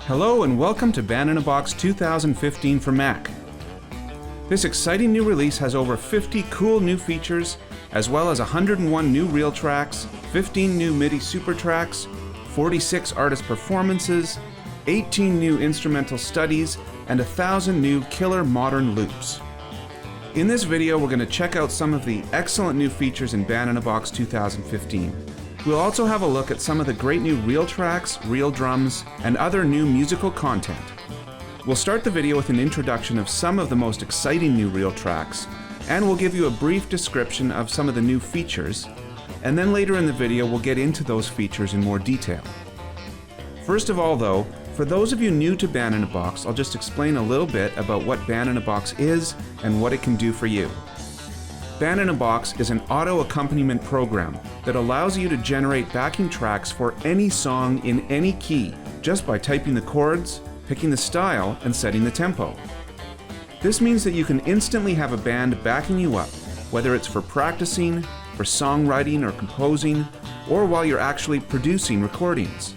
Hello and welcome to Band in a Box 2015 for Mac. This exciting new release has over 50 cool new features, as well as 101 new RealTracks, 15 new MIDI SuperTracks, 46 artist performances, 18 new instrumental studies, and 1,000 new killer modern loops. In this video, we're going to check out some of the excellent new features in Band in a Box 2015. We'll also have a look at some of the great new RealTracks, real drums, and other new musical content. We'll start the video with an introduction of some of the most exciting new RealTracks, and we'll give you a brief description of some of the new features, and then later in the video we'll get into those features in more detail. First of all though, for those of you new to Band in a Box, I'll just explain a little bit about what Band in a Box is and what it can do for you. Band in a Box is an auto accompaniment program that allows you to generate backing tracks for any song in any key just by typing the chords, picking the style, and setting the tempo. This means that you can instantly have a band backing you up, whether it's for practicing, for songwriting or composing, or while you're actually producing recordings.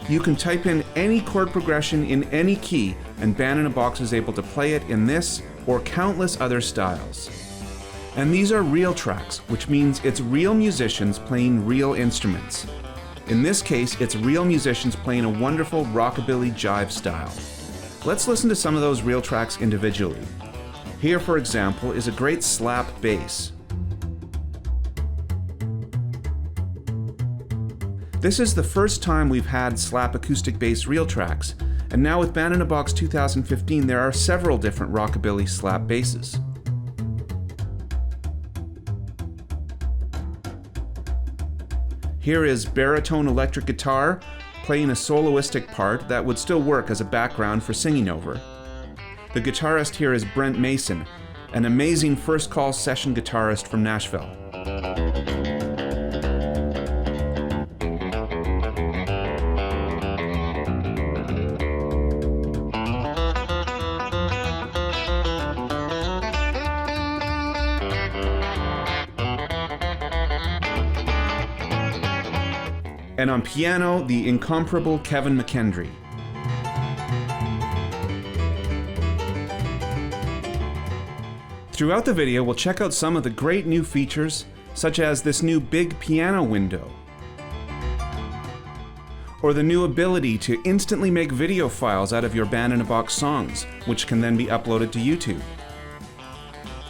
You can type in any chord progression in any key, and Band in a Box is able to play it in this or countless other styles. And these are RealTracks, which means it's real musicians playing real instruments. In this case, it's real musicians playing a wonderful Rockabilly Jive style. Let's listen to some of those RealTracks individually. Here, for example, is a great slap bass. This is the first time we've had slap acoustic bass RealTracks, and now with Band in a Box 2015 there are several different Rockabilly slap basses. Here is Baritone electric guitar playing a soloistic part that would still work as a background for singing over. The guitarist here is Brent Mason, an amazing first call session guitarist from Nashville. And on piano, the incomparable Kevin McKendry. Throughout the video, we'll check out some of the great new features, such as this new big piano window, or the new ability to instantly make video files out of your Band in a Box songs, which can then be uploaded to YouTube.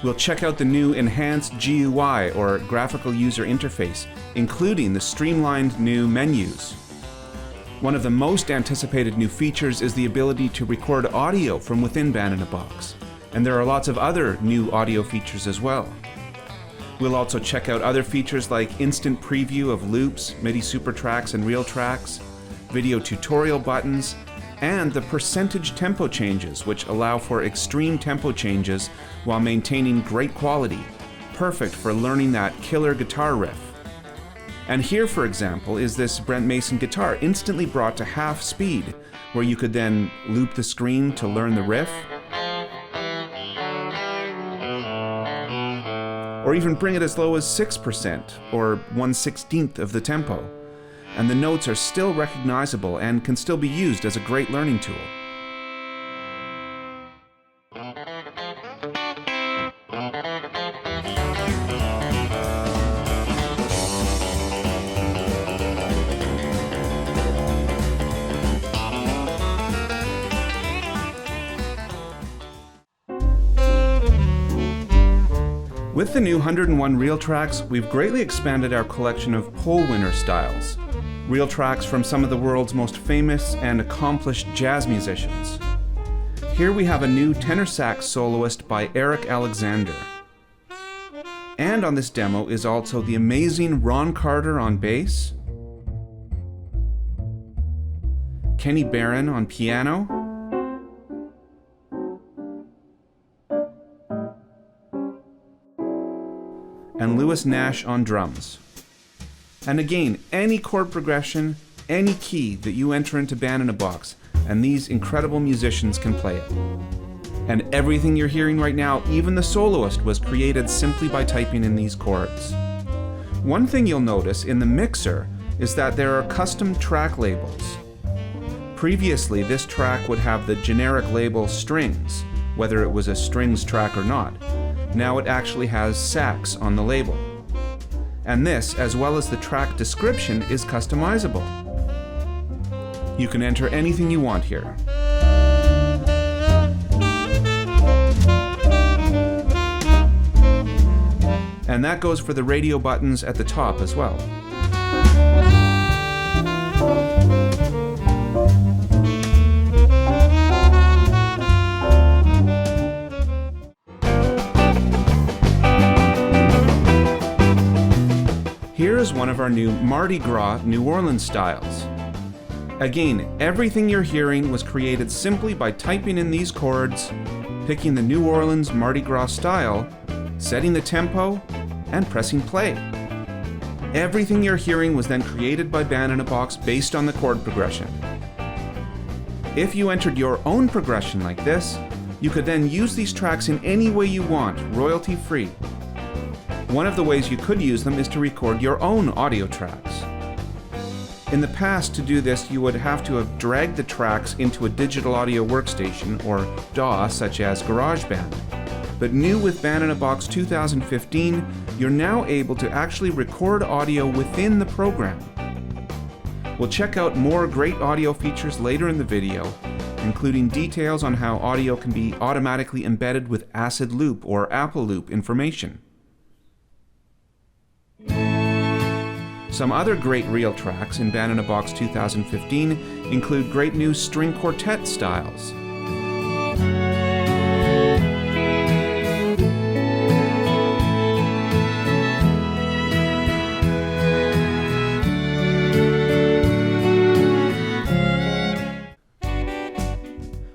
We'll check out the new enhanced GUI, or graphical user interface, including the streamlined new menus. One of the most anticipated new features is the ability to record audio from within Band in a Box, and there are lots of other new audio features as well. We'll also check out other features like instant preview of loops, MIDI SuperTracks and RealTracks, video tutorial buttons, and the percentage tempo changes, which allow for extreme tempo changes while maintaining great quality, perfect for learning that killer guitar riff. And here, for example, is this Brent Mason guitar instantly brought to half speed, where you could then loop the screen to learn the riff, or even bring it as low as 6% or 1/16 of the tempo. And the notes are still recognizable and can still be used as a great learning tool. With the new 101 RealTracks, we've greatly expanded our collection of Pollwinners styles. RealTracks from some of the world's most famous and accomplished jazz musicians. Here we have a new tenor sax soloist by Eric Alexander. And on this demo is also the amazing Ron Carter on bass, Kenny Barron on piano, and Lewis Nash on drums. And again, any chord progression, any key that you enter into Band in a Box, and these incredible musicians can play it. And everything you're hearing right now, even the soloist, was created simply by typing in these chords. One thing you'll notice in the mixer is that there are custom track labels. Previously, this track would have the generic label strings, whether it was a strings track or not. Now it actually has sax on the label. And this, as well as the track description, is customizable. You can enter anything you want here. And that goes for the radio buttons at the top as well. Here is one of our new MardiGras New Orleans styles. Again, everything you're hearing was created simply by typing in these chords, picking the New Orleans MardiGras style, setting the tempo, and pressing play. Everything you're hearing was then created by Band in a Box based on the chord progression. If you entered your own progression like this, you could then use these tracks in any way you want, royalty-free. One of the ways you could use them is to record your own audio tracks. In the past, to do this, you would have to have dragged the tracks into a digital audio workstation, or DAW, such as GarageBand. But new with Band in a Box 2015, you're now able to actually record audio within the program. We'll check out more great audio features later in the video, including details on how audio can be automatically embedded with Acid Loop or Apple Loop information. Some other great RealTracks in Band in a Box 2015 include great new string quartet styles.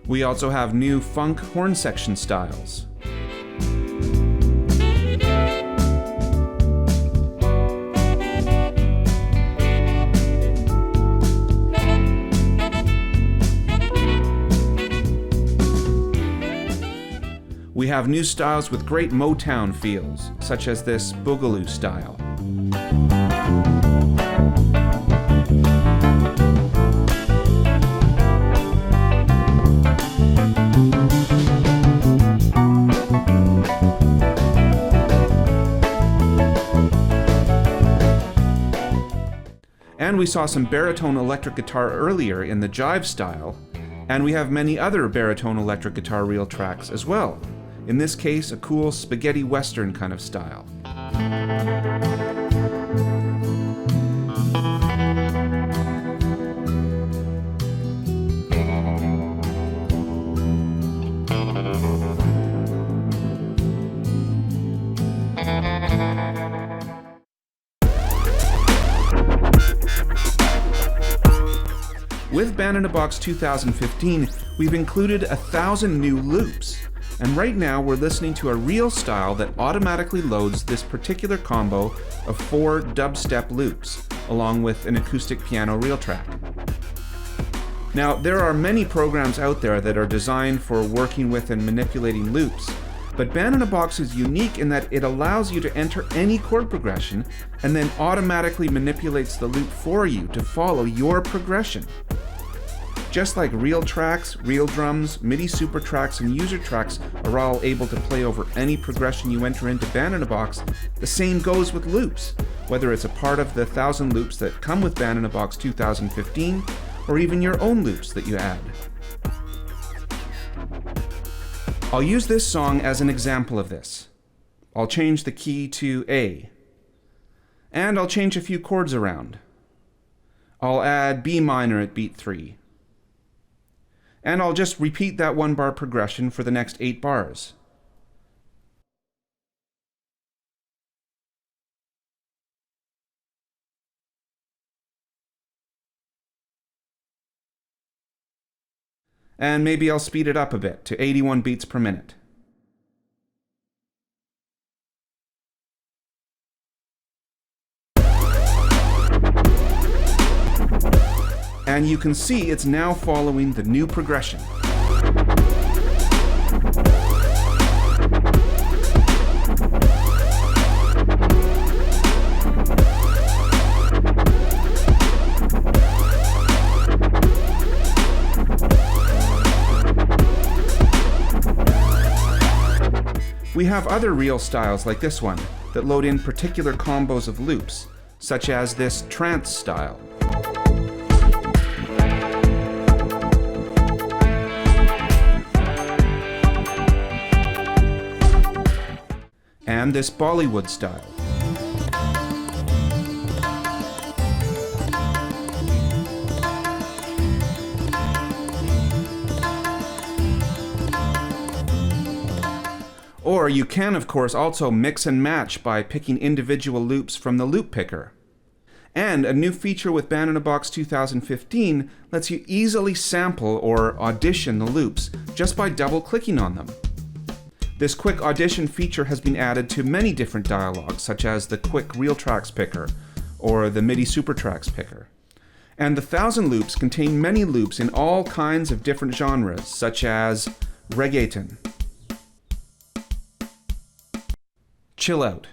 We also have new funk horn section styles. We have new styles with great Motown feels, such as this Boogaloo style. And we saw some baritone electric guitar earlier in the Jive style, and we have many other baritone electric guitar RealTracks as well. In this case, a cool SpaghettiWestern kind of style. With Band in a Box 2015, we've included 1,000 new loops. And right now we're listening to a real style that automatically loads this particular combo of 4 dubstep loops, along with an acoustic piano RealTrack. Now, there are many programs out there that are designed for working with and manipulating loops, but Band in a Box is unique in that it allows you to enter any chord progression and then automatically manipulates the loop for you to follow your progression. Just like RealTracks, Real Drums, MIDI SuperTracks, and User Tracks are all able to play over any progression you enter into Band in a Box, the same goes with loops, whether it's a part of the 1,000 loops that come with Band in a Box 2015, or even your own loops that you add. I'll use this song as an example of this. I'll change the key to A, and I'll change a few chords around. I'll add B minor at beat 3. And I'll just repeat that 1-bar progression for the next 8 bars. And maybe I'll speed it up a bit to 81 beats per minute. And you can see it's now following the new progression. We have other reel styles like this one that load in particular combos of loops, such as this Trance style. And this Bollywood style. Or you can, of course, also mix and match by picking individual loops from the loop picker. And a new feature with Band in a Box 2015 lets you easily sample or audition the loops just by double-clicking on them. This quick audition feature has been added to many different dialogues, such as the quick RealTracks picker or the MIDI SuperTracks picker. And the 1000 loops contain many loops in all kinds of different genres, such as reggaeton, chill out,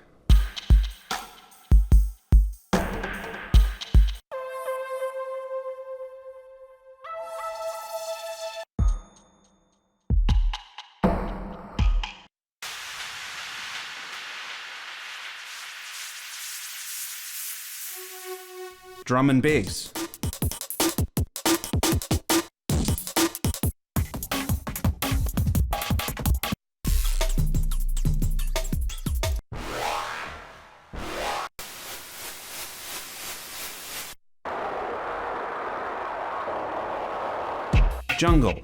drum and bass, jungle,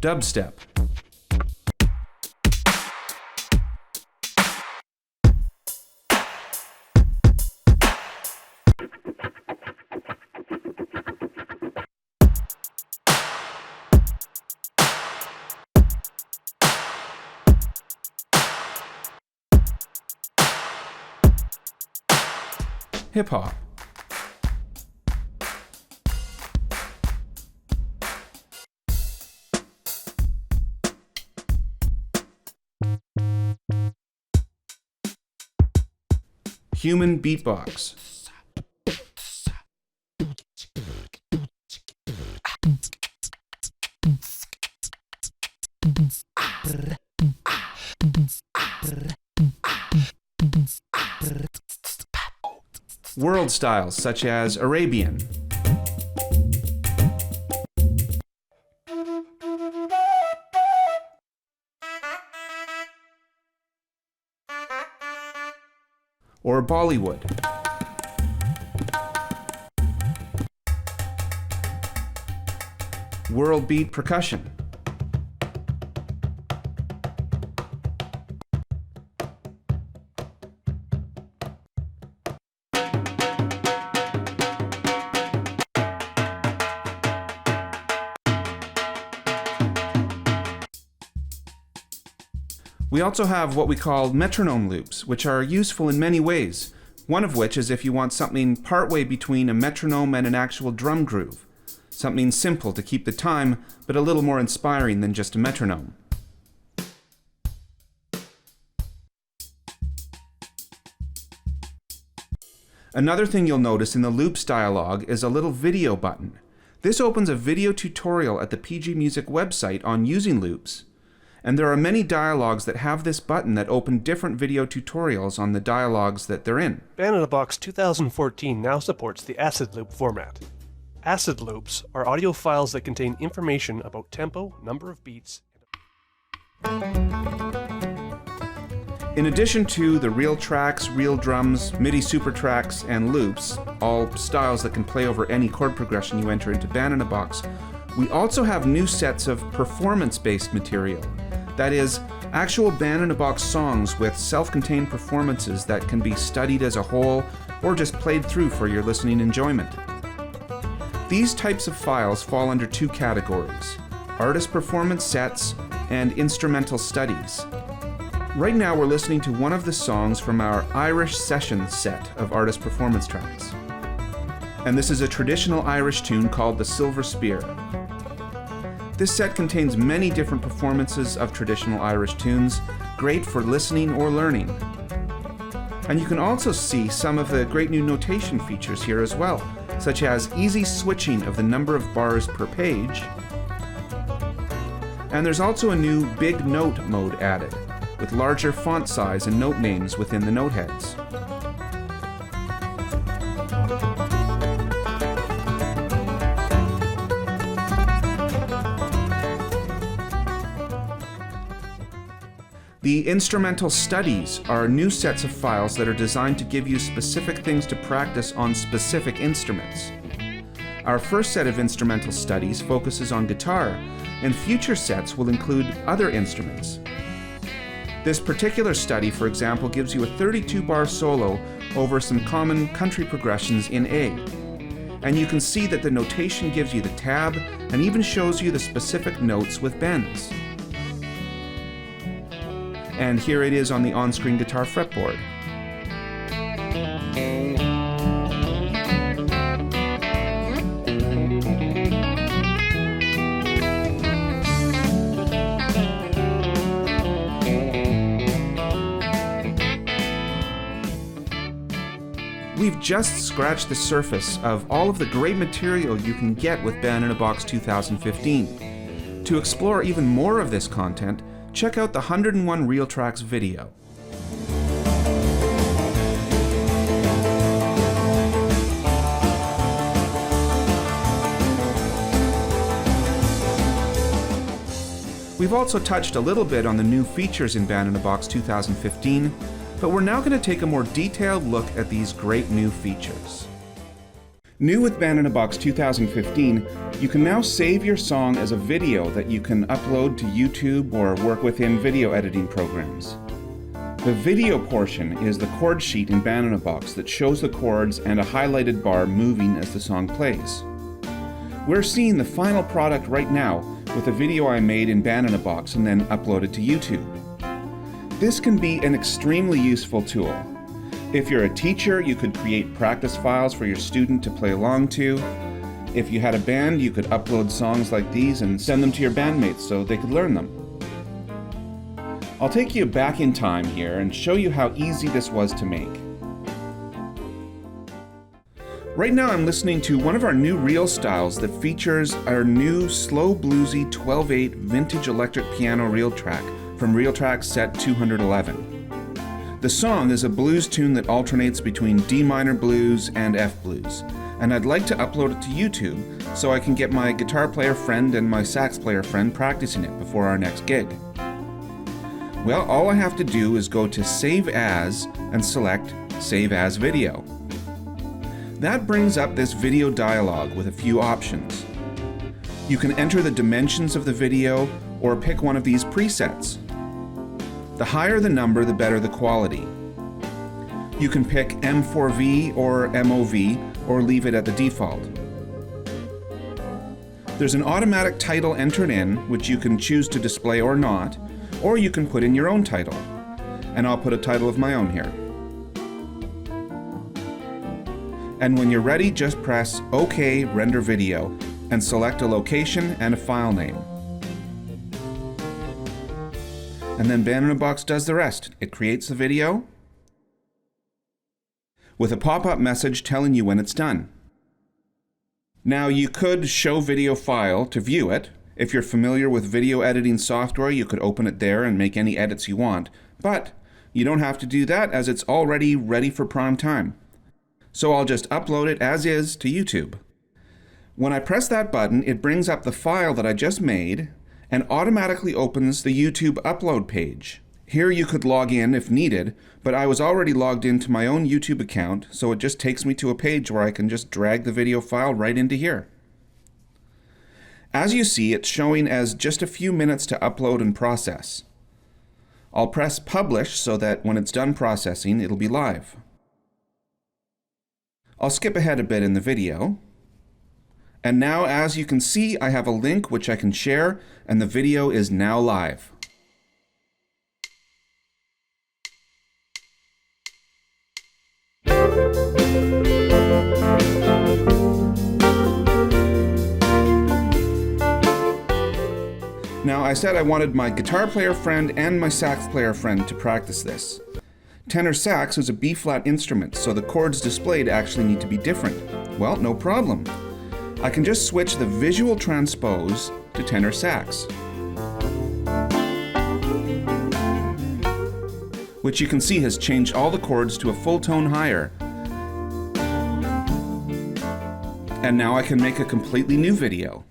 dubstep, HipHop, human beatbox, world styles such as Arabian, or Bollywood, world beat percussion, We also have what we call metronome loops, which are useful in many ways. One of which is if you want something partway between a metronome and an actual drum groove. Something simple to keep the time, but a little more inspiring than just a metronome. Another thing you'll notice in the loops dialog is a little video button. This opens a video tutorial at the PG Music website on using loops. And there are many dialogues that have this button that open different video tutorials on the dialogues that they're in. Band in a Box 2014 now supports the acid loop format. Acid loops are audio files that contain information about tempo, number of beats. In addition to the RealTracks, Real Drums, MIDI SuperTracks, and loops, all styles that can play over any chord progression you enter into Band in a Box, we also have new sets of performance-based material. That is, actual Band in a Box songs with self-contained performances that can be studied as a whole or just played through for your listening enjoyment. These types of files fall under two categories: artist performance sets and instrumental studies. Right now we're listening to one of the songs from our Irish Sessions set of artist performance tracks. And this is a traditional Irish tune called the Silver Spear. This set contains many different performances of traditional Irish tunes, great for listening or learning. And you can also see some of the great new notation features here as well, such as easy switching of the number of bars per page. And there's also a new big note mode added, with larger font size and note names within the note heads. The instrumental studies are new sets of files that are designed to give you specific things to practice on specific instruments. Our first set of instrumental studies focuses on guitar, and future sets will include other instruments. This particular study, for example, gives you a 32-bar solo over some common country progressions in A. And you can see that the notation gives you the tab and even shows you the specific notes with bends. And here it is on the on-screen guitar fretboard. We've just scratched the surface of all of the great material you can get with Band in a Box 2015. To explore even more of this content, check out the 101 RealTracks video. We've also touched a little bit on the new features in Band in a Box 2015, but we're now going to take a more detailed look at these great new features. New with Band in a Box 2015, you can now save your song as a video that you can upload to YouTube or work within video editing programs. The video portion is the chord sheet in Band in a Box that shows the chords and a highlighted bar moving as the song plays. We're seeing the final product right now with a video I made in Band in a Box and then uploaded to YouTube. This can be an extremely useful tool. If you're a teacher, you could create practice files for your student to play along to. If you had a band, you could upload songs like these and send them to your bandmates so they could learn them. I'll take you back in time here and show you how easy this was to make. Right now I'm listening to one of our new reel styles that features our new slow bluesy 12/8 vintage electric piano reel track from RealTracks set 211. The song is a blues tune that alternates between D minor blues and F blues, and I'd like to upload it to YouTube so I can get my guitar player friend and my sax player friend practicing it before our next gig. Well, all I have to do is go to Save As and select Save As Video. That brings up this video dialog with a few options. You can enter the dimensions of the video or pick one of these presets. The higher the number, the better the quality. You can pick M4V or MOV or leave it at the default. There's an automatic title entered in, which you can choose to display or not, or you can put in your own title. And I'll put a title of my own here. And when you're ready, just press OK, Render Video, and select a location and a file name. And then Band in a Box does the rest. It creates the video with a pop-up message telling you when it's done. Now you could show video file to view it. If you're familiar with video editing software, you could open it there and make any edits you want, but you don't have to do that as it's already ready for prime time. So I'll just upload it as is to YouTube. When I press that button, it brings up the file that I just made and automatically opens the YouTube upload page. Here you could log in if needed, but I was already logged into my own YouTube account, so it just takes me to a page where I can just drag the video file right into here. As you see, it's showing as just a few minutes to upload and process. I'll press publish so that when it's done processing, it'll be live. I'll skip ahead a bit in the video. And now, as you can see, I have a link which I can share, and the video is now live. Now, I said I wanted my guitar player friend and my sax player friend to practice this. Tenor sax is a B-flat instrument, so the chords displayed actually need to be different. Well, no problem. I can just switch the visual transpose to tenor sax, which you can see has changed all the chords to a full tone higher. And now I can make a completely new video.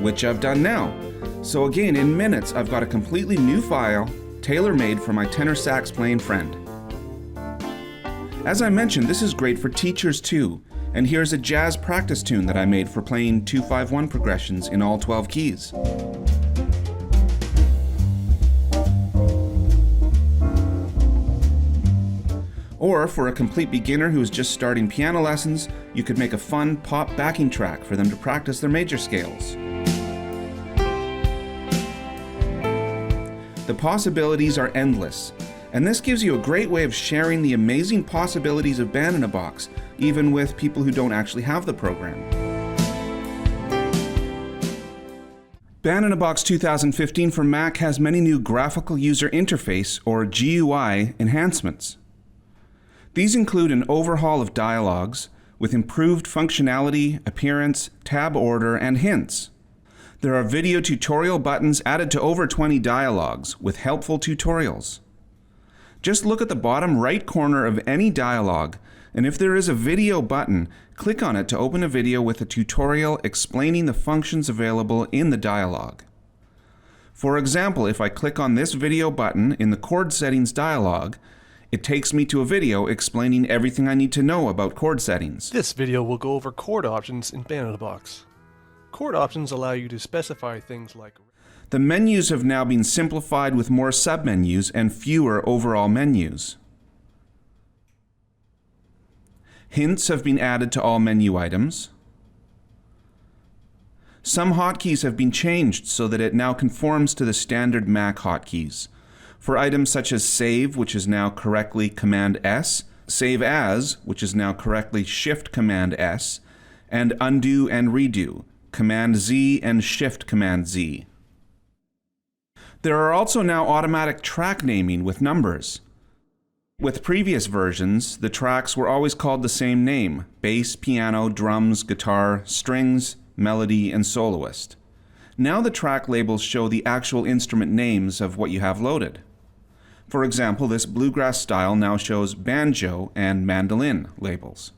Which I've done now. So again, in minutes, I've got a completely new file, tailor-made for my tenor sax playing friend. As I mentioned, this is great for teachers too, and here's a jazz practice tune that I made for playing 2-5-1 progressions in all 12 keys. Or for a complete beginner who is just starting piano lessons, you could make a fun pop backing track for them to practice their major scales. The possibilities are endless, and this gives you a great way of sharing the amazing possibilities of Band in a Box, even with people who don't actually have the program. Band in a Box 2015 for Mac has many new graphical user interface, or GUI, enhancements. These include an overhaul of dialogues, with improved functionality, appearance, tab order, and hints. There are video tutorial buttons added to over 20 dialogues, with helpful tutorials. Just look at the bottom right corner of any dialogue, and if there is a video button, click on it to open a video with a tutorial explaining the functions available in the dialogue. For example, if I click on this video button in the chord settings dialog, it takes me to a video explaining everything I need to know about chord settings. This video will go over chord options in Band in a Box. Chord options allow you to specify things like... The menus have now been simplified with more submenus and fewer overall menus. Hints have been added to all menu items. Some hotkeys have been changed so that it now conforms to the standard Mac hotkeys. For items such as Save, which is now correctly Command S, Save As, which is now correctly Shift Command S, and Undo and Redo, Command Z and Shift Command Z. There are also now automatic track naming with numbers. With previous versions, the tracks were always called the same name: bass, piano, drums, guitar, strings, melody, and soloist. Now the track labels show the actual instrument names of what you have loaded. For example, this bluegrass style now shows banjo and mandolin labels.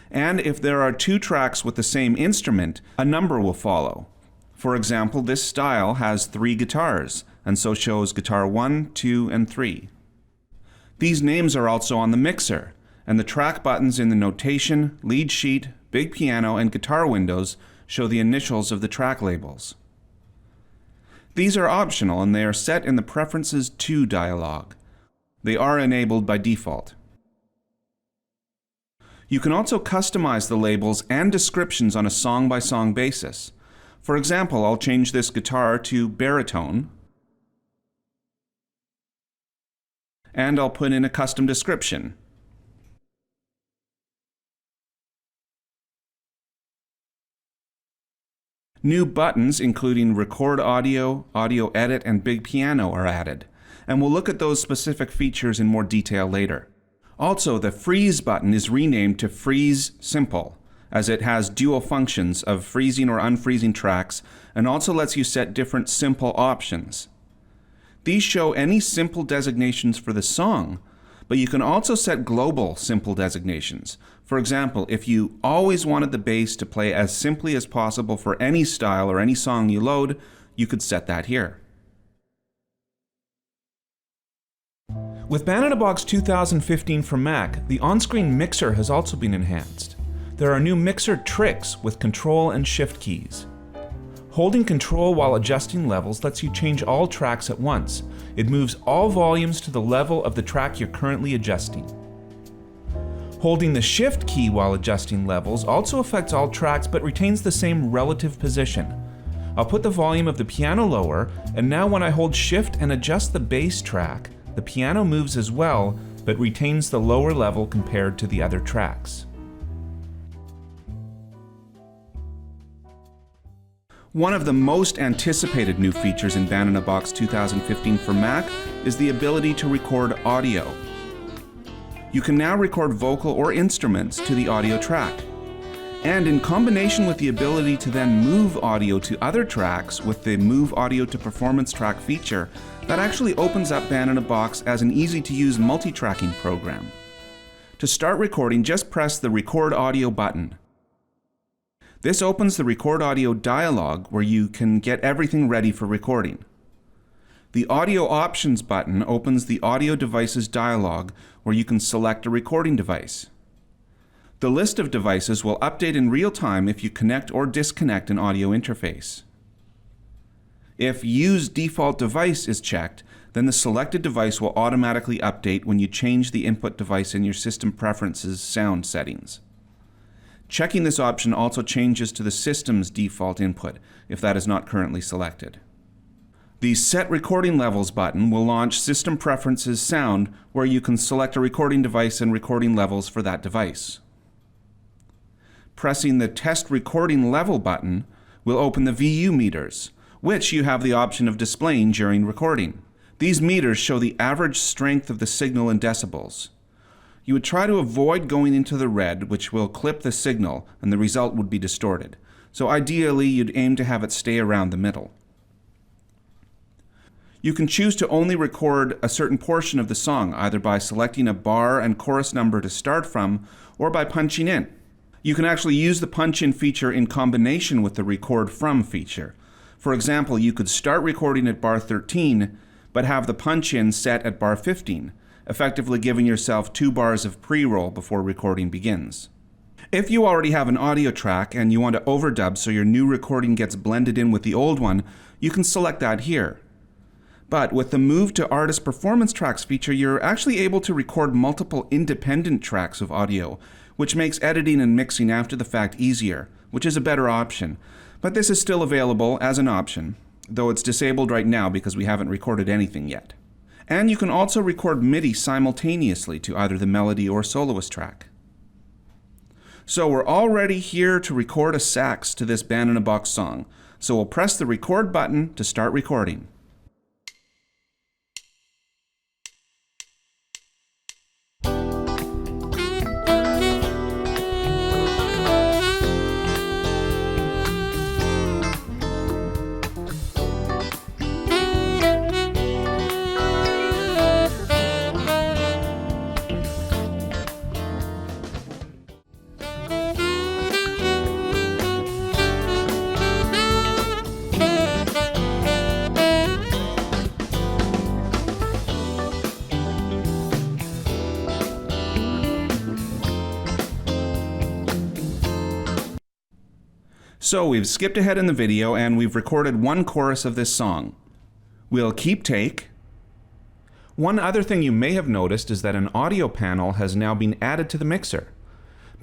And if there are two tracks with the same instrument, a number will follow. For example, this style has 3 guitars, and so shows guitar 1, 2, and 3. These names are also on the mixer, and the track buttons in the notation, lead sheet, big piano, and guitar windows show the initials of the track labels. These are optional, and they are set in the Preferences To dialog. They are enabled by default. You can also customize the labels and descriptions on a song-by-song basis. For example, I'll change this guitar to Baritone, and I'll put in a custom description. New buttons, including Record Audio, Audio Edit, and Big Piano, are added, and we'll look at those specific features in more detail later. Also, the Freeze button is renamed to Freeze Simple, as it has dual functions of freezing or unfreezing tracks, and also lets you set different simple options. These show any simple designations for the song, but you can also set global simple designations. For example, if you always wanted the bass to play as simply as possible for any style or any song you load, you could set that here. With Band in a Box 2015 for Mac, the on-screen mixer has also been enhanced. There are new mixer tricks with Control and Shift keys. Holding Control while adjusting levels lets you change all tracks at once. It moves all volumes to the level of the track you're currently adjusting. Holding the Shift key while adjusting levels also affects all tracks but retains the same relative position. I'll put the volume of the piano lower, and now when I hold Shift and adjust the bass track, the piano moves as well, but retains the lower level compared to the other tracks. One of the most anticipated new features in Band in a Box 2015 for Mac is the ability to record audio. You can now record vocal or instruments to the audio track. And in combination with the ability to then move audio to other tracks with the Move Audio to Performance Track feature, that actually opens up Band in a Box as an easy-to-use multi-tracking program. To start recording, just press the Record Audio button. This opens the Record Audio dialog where you can get everything ready for recording. The Audio Options button opens the Audio Devices dialog where you can select a recording device. The list of devices will update in real time if you connect or disconnect an audio interface. If Use Default Device is checked, then the selected device will automatically update when you change the input device in your system preferences sound settings. Checking this option also changes to the system's default input if that is not currently selected. The Set Recording Levels button will launch System Preferences Sound, where you can select a recording device and recording levels for that device. Pressing the Test Recording Level button will open the VU meters, which you have the option of displaying during recording. These meters show the average strength of the signal in decibels. You would try to avoid going into the red, which will clip the signal, and the result would be distorted. So ideally, you'd aim to have it stay around the middle. You can choose to only record a certain portion of the song, either by selecting a bar and chorus number to start from, or by punching in. You can actually use the punch-in feature in combination with the record from feature. For example, you could start recording at bar 13, but have the punch-in set at bar 15, effectively giving yourself 2 bars of pre-roll before recording begins. If you already have an audio track and you want to overdub so your new recording gets blended in with the old one, you can select that here. But with the Move to Artist Performance Tracks feature, you're actually able to record multiple independent tracks of audio, which makes editing and mixing after the fact easier, which is a better option. But this is still available as an option, though it's disabled right now because we haven't recorded anything yet. And you can also record MIDI simultaneously to either the melody or soloist track. So we're already here to record a sax to this Band in a Box song, so we'll press the record button to start recording. So we've skipped ahead in the video and we've recorded one chorus of this song. We'll keep take. One other thing you may have noticed is that an audio panel has now been added to the mixer.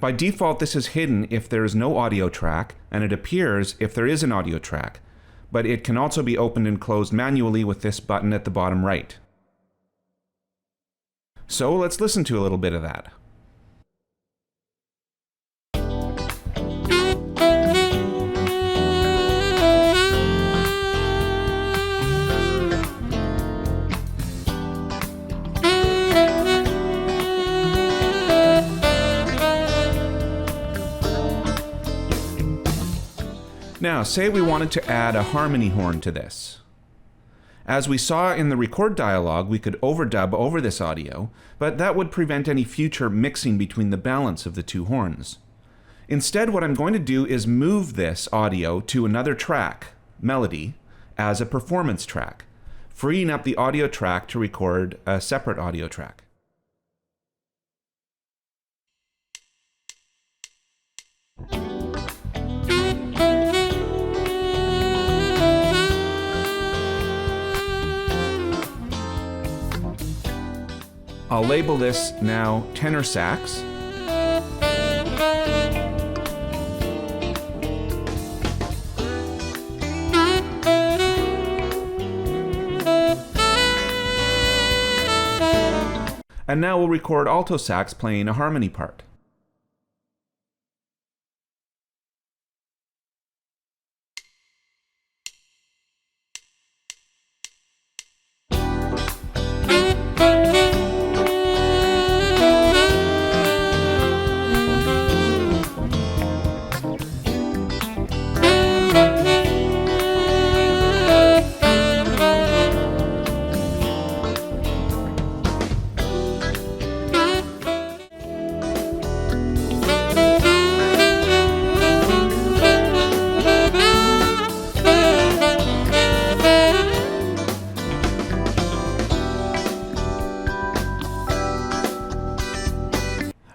By default, this is hidden if there is no audio track, and it appears if there is an audio track, but it can also be opened and closed manually with this button at the bottom right. So let's listen to a little bit of that. Now, say we wanted to add a harmony horn to this. As we saw in the record dialog, we could overdub over this audio, but that would prevent any future mixing between the balance of the two horns. Instead, what I'm going to do is move this audio to another track, melody, as a performance track, freeing up the audio track to record a separate audio track. I'll label this now tenor sax. And now we'll record alto sax playing a harmony part.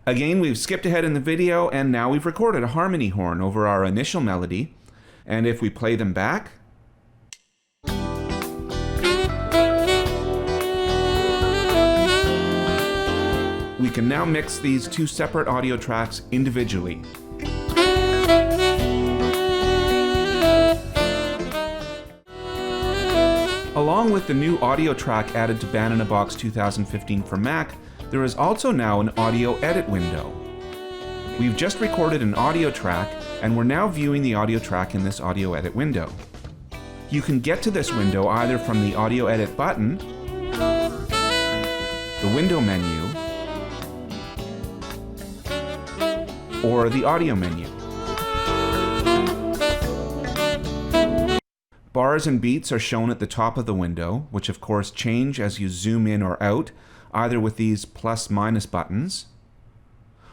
Again, we've skipped ahead in the video, and now we've recorded a harmony horn over our initial melody. And if we play them back, we can now mix these two separate audio tracks individually. Along with the new audio track added to Band in a Box 2015 for Mac, there is also now an audio edit window. We've just recorded an audio track, and we're now viewing the audio track in this audio edit window. You can get to this window either from the audio edit button, the window menu, or the audio menu. Bars and beats are shown at the top of the window, which of course change as you zoom in or out, either with these plus/minus buttons,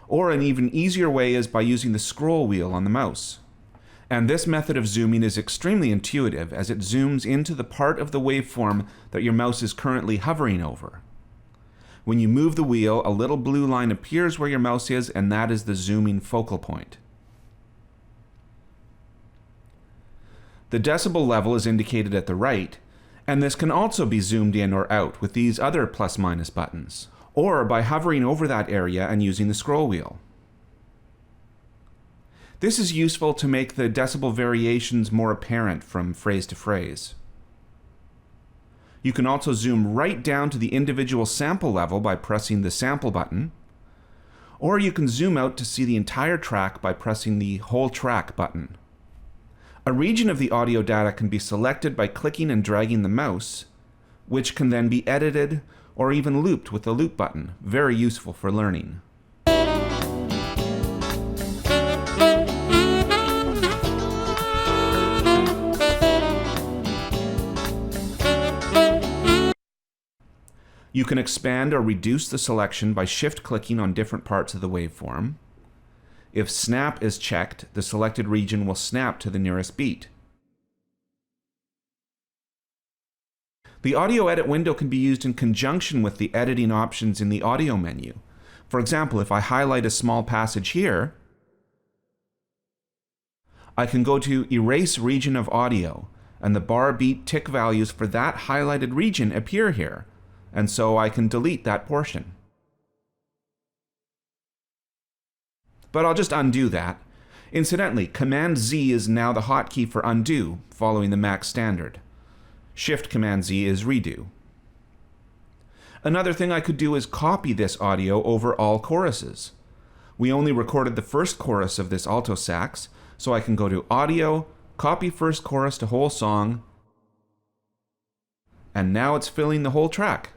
or an even easier way is by using the scroll wheel on the mouse. And this method of zooming is extremely intuitive as it zooms into the part of the waveform that your mouse is currently hovering over. When you move the wheel, a little blue line appears where your mouse is, and that is the zooming focal point. The decibel level is indicated at the right, and this can also be zoomed in or out with these other plus/minus buttons, or by hovering over that area and using the scroll wheel. This is useful to make the decibel variations more apparent from phrase to phrase. You can also zoom right down to the individual sample level by pressing the sample button, or you can zoom out to see the entire track by pressing the whole track button. A region of the audio data can be selected by clicking and dragging the mouse, which can then be edited or even looped with the loop button. Very useful for learning. You can expand or reduce the selection by shift-clicking on different parts of the waveform. If snap is checked, the selected region will snap to the nearest beat. The audio edit window can be used in conjunction with the editing options in the audio menu. For example, if I highlight a small passage here, I can go to Erase Region of Audio, and the bar beat tick values for that highlighted region appear here, and so I can delete that portion. But I'll just undo that. Incidentally, Command-Z is now the hotkey for undo, following the Mac standard. Shift-Command-Z is redo. Another thing I could do is copy this audio over all choruses. We only recorded the first chorus of this alto sax, so I can go to Audio, copy first chorus to whole song, and now it's filling the whole track.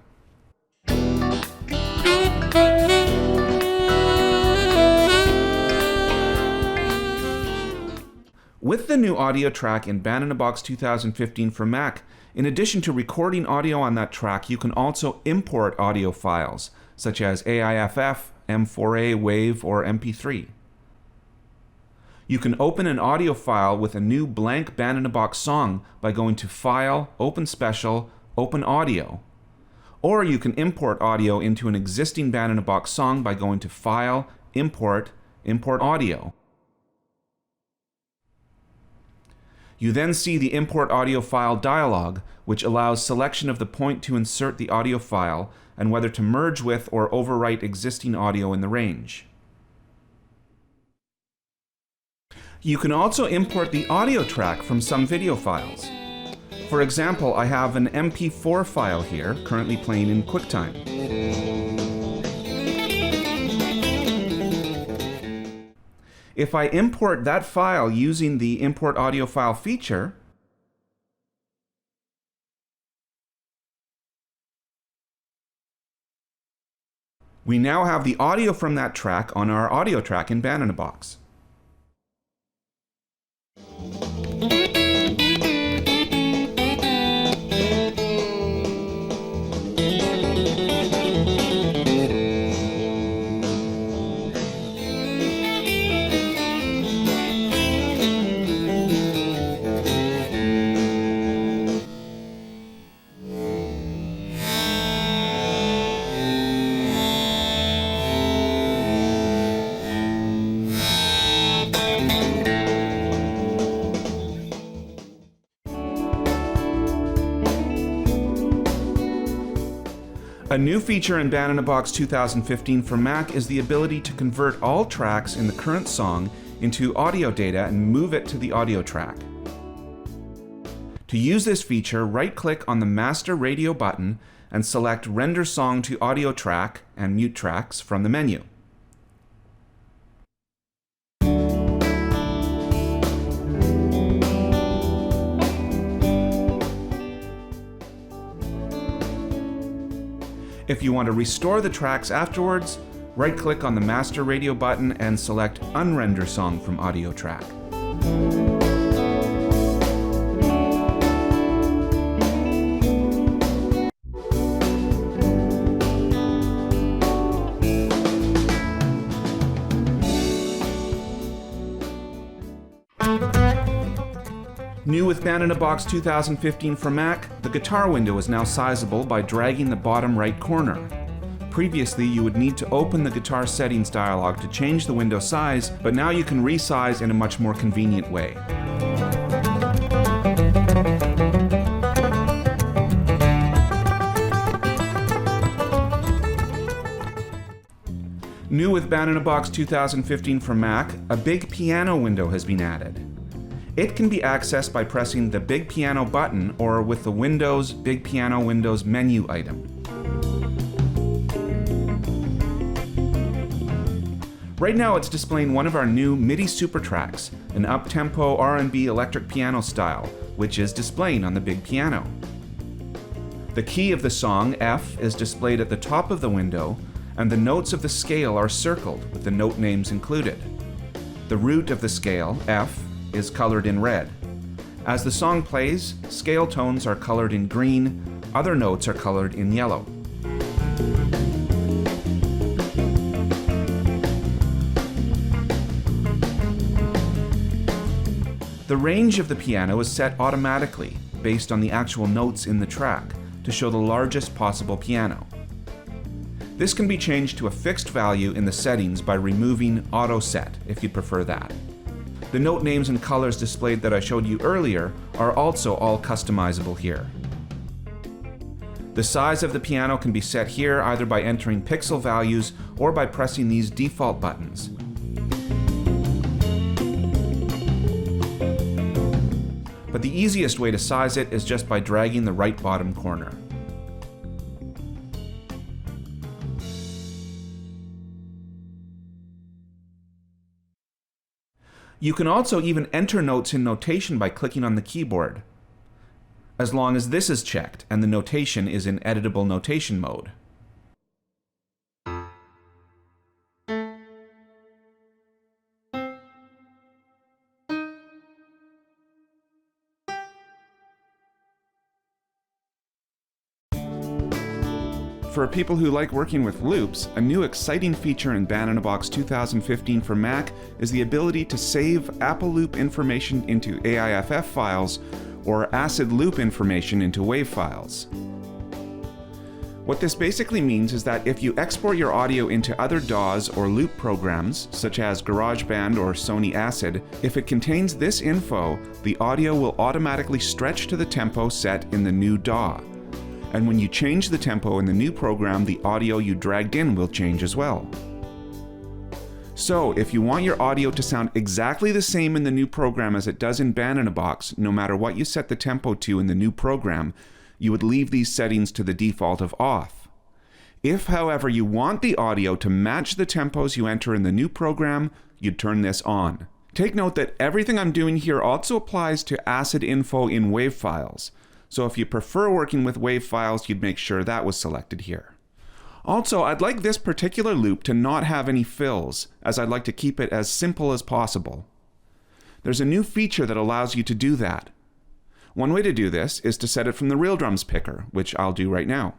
With the new audio track in Band in a Box 2015 for Mac, in addition to recording audio on that track, you can also import audio files, such as AIFF, M4A, WAV, or MP3. You can open an audio file with a new blank Band in a Box song by going to File, Open Special, Open Audio. Or you can import audio into an existing Band in a Box song by going to File, Import, Import Audio. You then see the Import Audio File dialog, which allows selection of the point to insert the audio file and whether to merge with or overwrite existing audio in the range. You can also import the audio track from some video files. For example, I have an MP4 file here, currently playing in QuickTime. If I import that file using the Import Audio File feature, we now have the audio from that track on our audio track in Band in a Box. new feature in Band in a Box 2015 for Mac is the ability to convert all tracks in the current song into audio data and move it to the audio track. To use this feature, right-click on the Master Radio button and select Render Song to Audio Track and Mute Tracks from the menu. If you want to restore the tracks afterwards, right-click on the Master Radio button and select Unrender Song from Audio Track. New with Band in a Box 2015 for Mac, the guitar window is now sizable by dragging the bottom right corner. Previously, you would need to open the guitar settings dialog to change the window size, but now you can resize in a much more convenient way. New with Band in a Box 2015 for Mac, a big piano window has been added. It can be accessed by pressing the Big Piano button or with the Windows Big Piano Windows menu item. Right now it's displaying one of our new MIDI SuperTracks, an up-tempo R&B electric piano style, which is displaying on the big piano. The key of the song, F, is displayed at the top of the window, and the notes of the scale are circled with the note names included. The root of the scale, F, is colored in red. As the song plays, scale tones are colored in green, other notes are colored in yellow. The range of the piano is set automatically based on the actual notes in the track to show the largest possible piano. This can be changed to a fixed value in the settings by removing Auto Set if you'd prefer that. The note names and colors displayed that I showed you earlier are also all customizable here. The size of the piano can be set here either by entering pixel values or by pressing these default buttons. But the easiest way to size it is just by dragging the right bottom corner. You can also even enter notes in notation by clicking on the keyboard, as long as this is checked and the notation is in editable notation mode. For people who like working with loops, a new exciting feature in Band in a Box 2015 for Mac is the ability to save Apple loop information into AIFF files or acid loop information into WAV files. What this basically means is that if you export your audio into other DAWs or loop programs, such as GarageBand or Sony Acid, if it contains this info, the audio will automatically stretch to the tempo set in the new DAW. And when you change the tempo in the new program, the audio you dragged in will change as well. So, if you want your audio to sound exactly the same in the new program as it does in Band in a Box, no matter what you set the tempo to in the new program, you would leave these settings to the default of off. If, however, you want the audio to match the tempos you enter in the new program, you'd turn this on. Take note that everything I'm doing here also applies to acid info in WAV files. So if you prefer working with WAV files, you'd make sure that was selected here. Also, I'd like this particular loop to not have any fills, as I'd like to keep it as simple as possible. There's a new feature that allows you to do that. One way to do this is to set it from the Real Drums picker, which I'll do right now.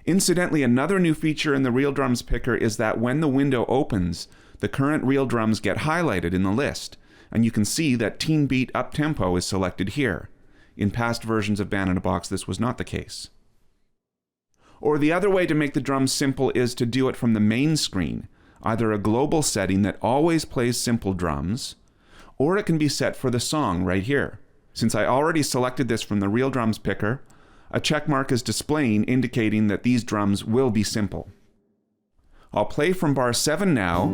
Incidentally, another new feature in the Real Drums picker is that when the window opens, the current Real Drums get highlighted in the list, and you can see that Teen Beat Uptempo is selected here. In past versions of Band in a Box, this was not the case. Or the other way to make the drums simple is to do it from the main screen, either a global setting that always plays simple drums, or it can be set for the song right here. Since I already selected this from the Real Drums picker, A check mark is displaying indicating that these drums will be simple. I'll play from bar 7 now.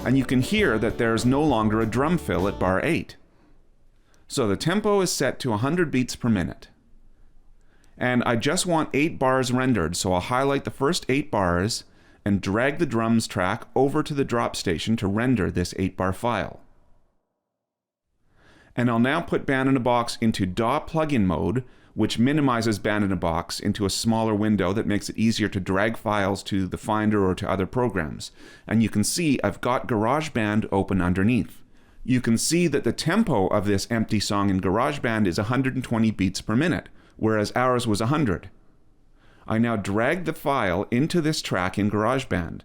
And you can hear that there is no longer a drum fill at bar 8. So the tempo is set to 100 beats per minute. And I just want 8 bars rendered, so I'll highlight the first 8 bars and drag the drums track over to the drop station to render this 8-bar file. And I'll now put Band in a Box into DAW plugin mode, which minimizes Band in a Box into a smaller window that makes it easier to drag files to the Finder or to other programs. And you can see I've got GarageBand open underneath. You can see that the tempo of this empty song in GarageBand is 120 beats per minute, whereas ours was 100. I now drag the file into this track in GarageBand.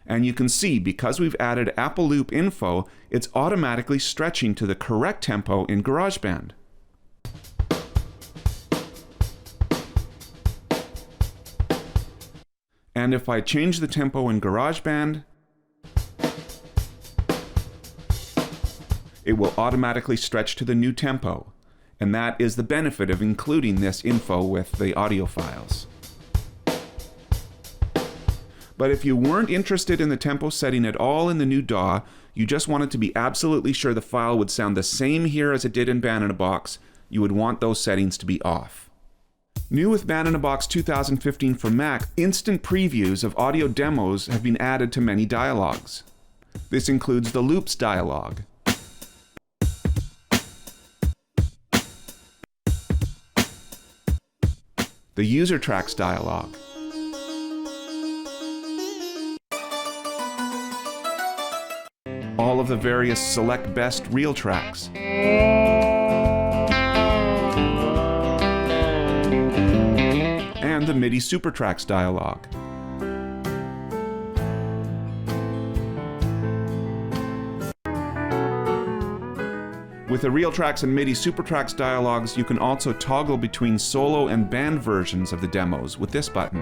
And you can see, because we've added Apple Loop info, it's automatically stretching to the correct tempo in GarageBand. And if I change the tempo in GarageBand, it will automatically stretch to the new tempo. And that is the benefit of including this info with the audio files. But if you weren't interested in the tempo setting at all in the new DAW, you just wanted to be absolutely sure the file would sound the same here as it did in Band in a Box, you would want those settings to be off. New with Band in a Box 2015 for Mac, instant previews of audio demos have been added to many dialogues. This includes the loops dialogue, the UserTracks dialogue, all of the various select best RealTracks, and the MIDI SuperTracks dialogue. With the RealTracks and MIDI SuperTracks dialogues, you can also toggle between solo and band versions of the demos with this button.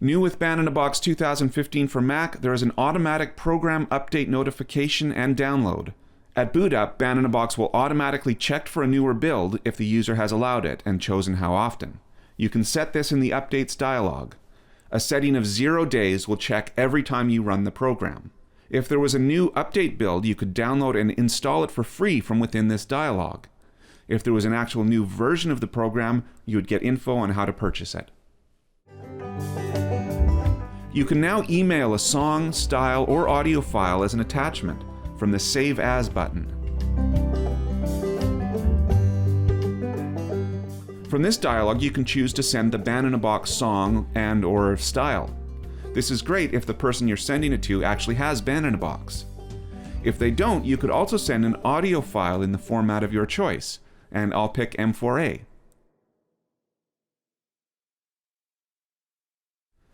New with Band in a Box 2015 for Mac, there is an automatic program update notification and download. At boot up, Band in a Box will automatically check for a newer build if the user has allowed it and chosen how often. You can set this in the Updates dialog. A setting of 0 days will check every time you run the program. If there was a new update build, you could download and install it for free from within this dialog. If there was an actual new version of the program, you would get info on how to purchase it. You can now email a song, style, or audio file as an attachment from the Save As button. From this dialog, you can choose to send the Band in a Box song and/or style. This is great if the person you're sending it to actually has Band in a Box. If they don't, you could also send an audio file in the format of your choice, and I'll pick M4A.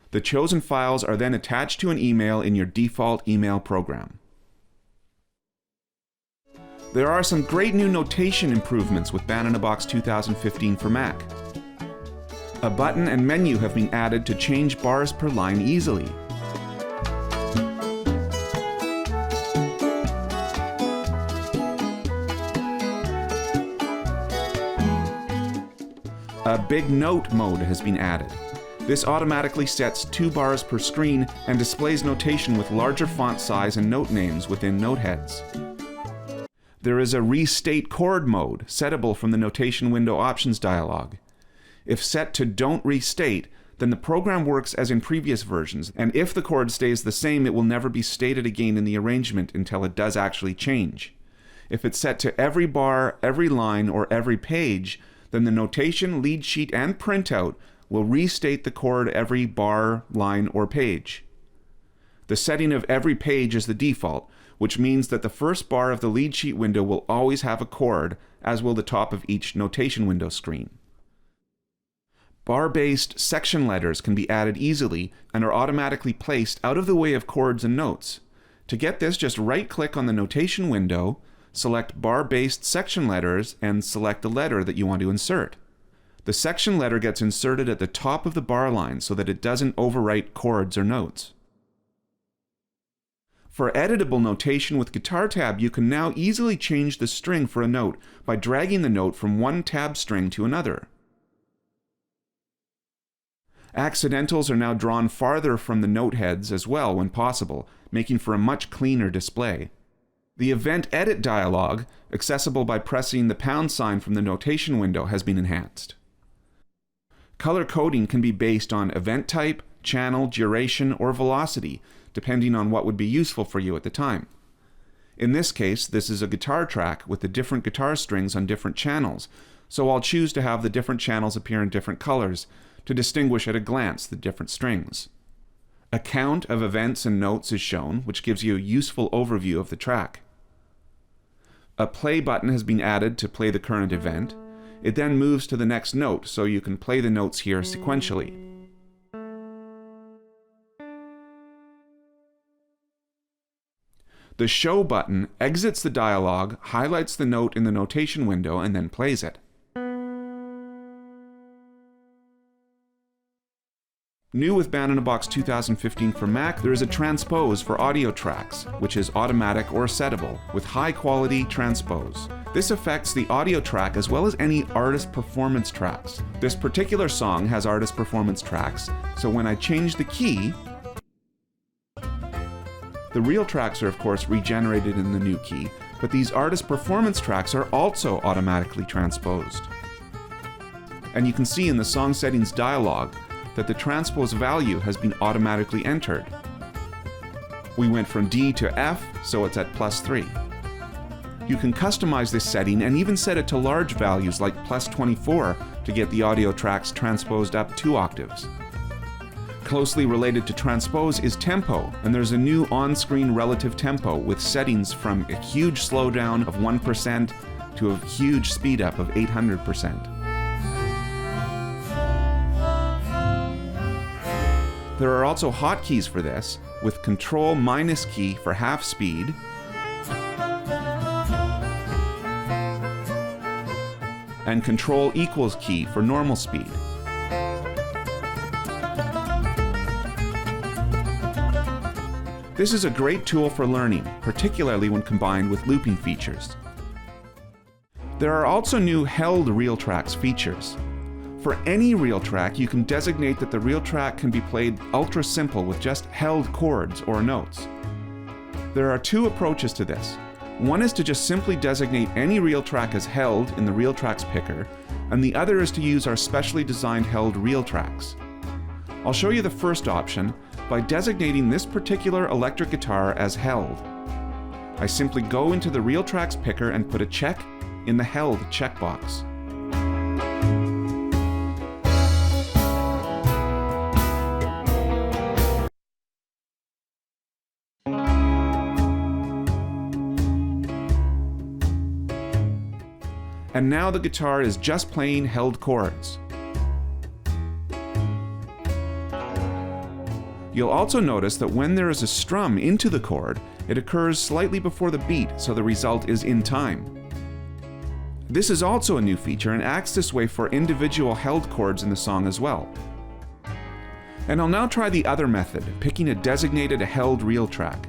The chosen files are then attached to an email in your default email program. There are some great new notation improvements with Band in a Box 2015 for Mac. A button and menu have been added to change bars per line easily. A big note mode has been added. This automatically sets 2 bars per screen and displays notation with larger font size and note names within note heads. There is a restate chord mode, settable from the notation window options dialog. If set to don't restate, then the program works as in previous versions, and if the chord stays the same, it will never be stated again in the arrangement until it does actually change. If it's set to every bar, every line, or every page, then the notation, lead sheet, and printout will restate the chord every bar, line, or page. The setting of every page is the default, which means that the first bar of the lead sheet window will always have a chord, as will the top of each notation window screen. Bar-based section letters can be added easily and are automatically placed out of the way of chords and notes. To get this, just right-click on the notation window, select bar-based section letters, and select the letter that you want to insert. The section letter gets inserted at the top of the bar line so that it doesn't overwrite chords or notes. For editable notation with Guitar Tab, you can now easily change the string for a note by dragging the note from one tab string to another. Accidentals are now drawn farther from the note heads as well when possible, making for a much cleaner display. The Event Edit dialog, accessible by pressing the pound sign from the notation window, has been enhanced. Color coding can be based on event type, channel, duration, or velocity, depending on what would be useful for you at the time. In this case, this is a guitar track with the different guitar strings on different channels, so I'll choose to have the different channels appear in different colors to distinguish at a glance the different strings. A count of events and notes is shown, which gives you a useful overview of the track. A play button has been added to play the current event. It then moves to the next note, so you can play the notes here sequentially. The Show button exits the dialog, highlights the note in the notation window, and then plays it. New with Band in a Box 2015 for Mac, there is a transpose for audio tracks, which is automatic or settable, with high-quality transpose. This affects the audio track as well as any artist performance tracks. This particular song has artist performance tracks, so when I change the key, the RealTracks are of course regenerated in the new key, but these artist performance tracks are also automatically transposed. And you can see in the song settings dialog that the transpose value has been automatically entered. We went from D to F, so it's at +3. You can customize this setting and even set it to large values like +24 to get the audio tracks transposed up 2 octaves. Closely related to transpose is tempo, and there's a new on-screen relative tempo with settings from a huge slowdown of 1% to a huge speed up of 800%. There are also hotkeys for this, with Control- key for half speed, and Control= key for normal speed. This is a great tool for learning, particularly when combined with looping features. There are also new held RealTracks features. For any reel track, you can designate that the reel track can be played ultra simple with just held chords or notes. There are 2 approaches to this. One is to just simply designate any reel track as held in the RealTracks picker, and the other is to use our specially designed held RealTracks. I'll show you the first option by designating this particular electric guitar as held. I simply go into the RealTracks picker and put a check in the held checkbox. And now the guitar is just playing held chords. You'll also notice that when there is a strum into the chord, it occurs slightly before the beat, so the result is in time. This is also a new feature and acts this way for individual held chords in the song as well. And I'll now try the other method, picking a designated held reel track.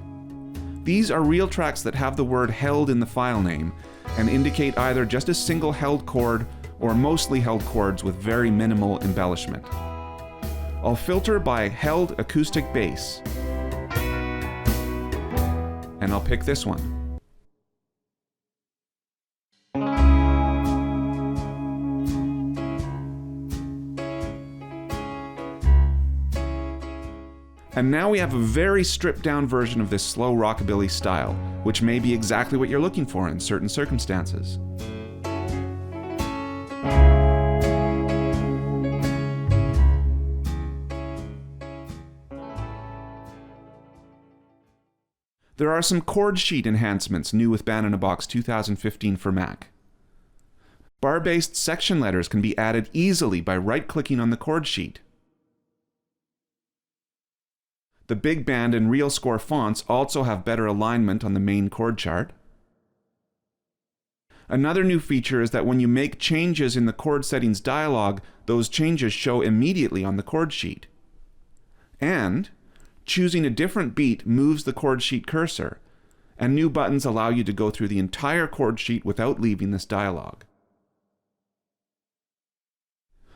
These are reel tracks that have the word held in the file name and indicate either just a single held chord or mostly held chords with very minimal embellishment. I'll filter by held acoustic bass, and I'll pick this one. And now we have a very stripped down version of this slow rockabilly style, which may be exactly what you're looking for in certain circumstances. There are some chord sheet enhancements new with Band in a Box 2015 for Mac. Bar-based section letters can be added easily by right-clicking on the chord sheet. The Big Band and Real Score fonts also have better alignment on the main chord chart. Another new feature is that when you make changes in the chord settings dialog, those changes show immediately on the chord sheet. And choosing a different beat moves the chord sheet cursor, and new buttons allow you to go through the entire chord sheet without leaving this dialog.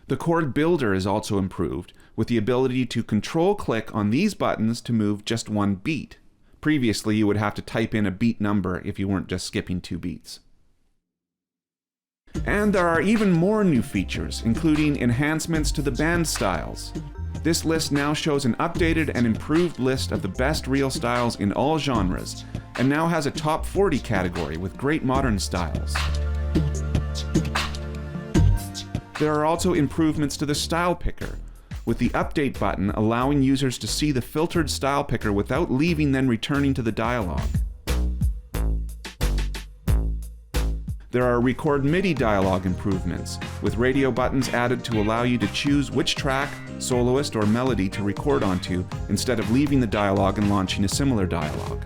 The chord builder is also improved, with the ability to control-click on these buttons to move just one beat. Previously, you would have to type in a beat number if you weren't just skipping 2 beats. And there are even more new features, including enhancements to the band styles. This list now shows an updated and improved list of the best reel styles in all genres, and now has a top 40 category with great modern styles. There are also improvements to the style picker, with the update button allowing users to see the filtered style picker without leaving then returning to the dialog. There are record MIDI dialog improvements, with radio buttons added to allow you to choose which track, soloist, or melody to record onto instead of leaving the dialog and launching a similar dialog.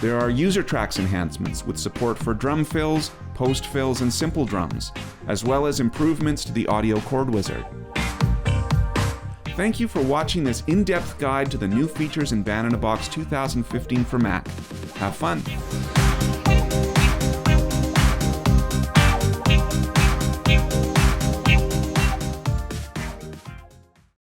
There are UserTracks enhancements with support for drum fills, post fills, and simple drums, as well as improvements to the audio chord wizard. Thank you for watching this in-depth guide to the new features in Band in a Box 2015 for Mac. Have fun!